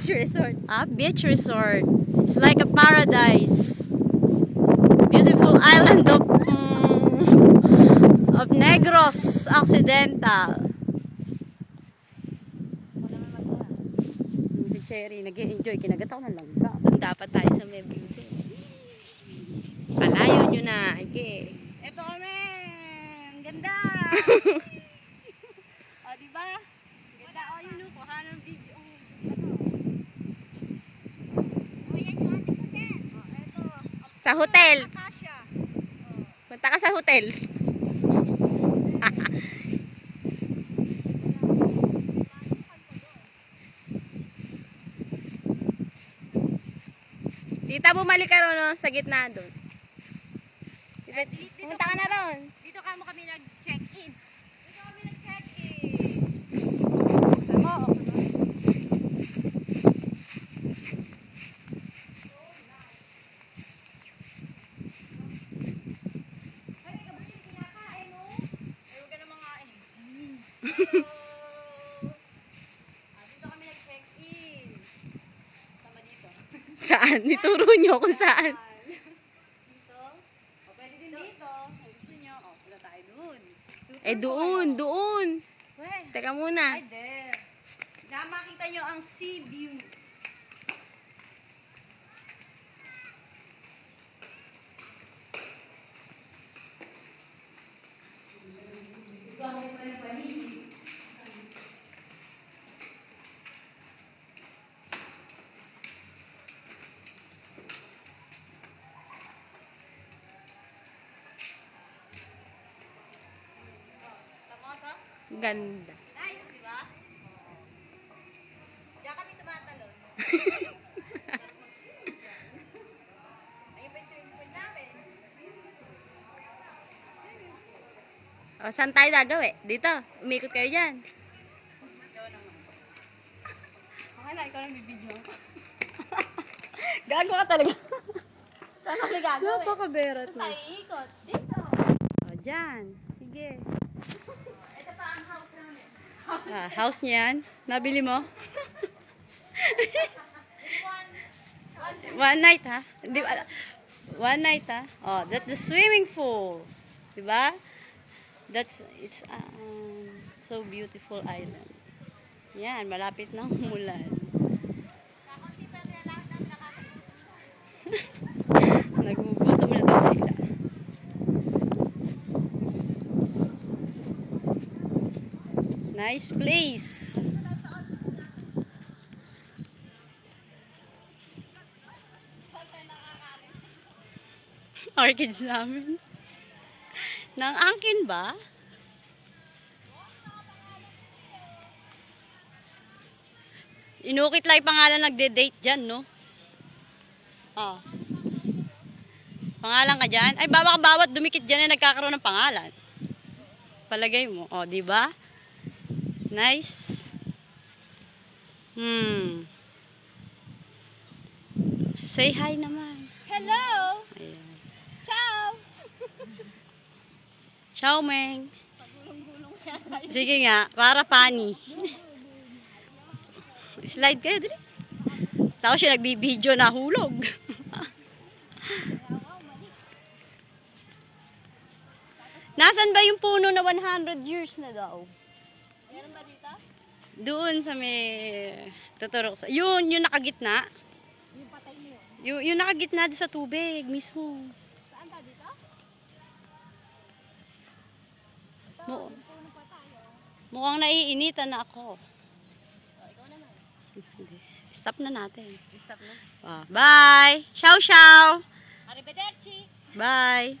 Beach resort. Beach resort. It's like a paradise. Beautiful island of Negros Occidental. Si Cherry nag-enjoy. Kinagat ako ng langga. Dapat tayo sa may beauty. Palayo nyo na. Okay. Ito kami. Ang ganda. O, diba? Ganda. O, yun o. Kuha ng video. O, yan yung ating hotel. O, ito. Sa hotel. Akasha. Punta ka sa hotel. Tita, bumalik ka ron, no? Sa gitna doon. Pumunta ka na ron. Dito kami nag-check-in. Dito kami nag-check-in. Ay, kabutin kinakain, no? Ay, huwag ka na mangain. Dito kami nag-check-in. Sama dito. Saan? Ituro nyo kung saan. Dito. O, pwede din dito. Kung gusto nyo. O, punta tayo doon. Eh, doon. Weh. Teka muna. Ay, there. Na makita nyo ang sea view. Tama ka? Ganda. Nice, di ba? Diyan kami tumatalon. Ayun pa yung swimming pool namin. O, saan tayo gagawin? Dito. Umikot kayo dyan. Ikaw naman. Okay na, ikaw lang bibidyo. Gago ka talaga. Saan kami gagawin? Napakaberat Saan tayo iikot? Dito. O, dyan. Sige. Ito pa ang house namin. House niyan. Nabili mo? One night, ha? Hindi, one night, ha? Oh, that's the swimming pool. Diba? It's so beautiful island. Yan, malapit ng umulan. Kakunti pa na lahat namin nakakagutom. Nagugutom na daw sila. Nice place. Orchids namin. Nang angkin ba? Inukit lang yung pangalan nagde-date dyan, no? Oh. Pangalan ka dyan? Ay, bawat dumikit dyan ay nagkakaroon ng pangalan. Palagay mo. Oh, di ba? Nice. Say hi naman. Hello! Ayan. Ciao! Ciao, Meng. Pagulong-gulong yata yun. Sige nga, para funny. Slide kayo, dali. Tapos siya nagbibideo na hulog. Nasaan ba yung puno na 100 years na daw? Meron ba dito? Doon sa may tuturok sa... Yun, yung nakagitna. Yung patay mo yun. Yung nakagitna sa tubig mismo. Saan ba dito? Puno pa tayo. Mukhang naiinitan na ako. O, ikaw naman. Stop na natin. Stop na. Bye! Ciao, ciao! Arrivederci! Bye!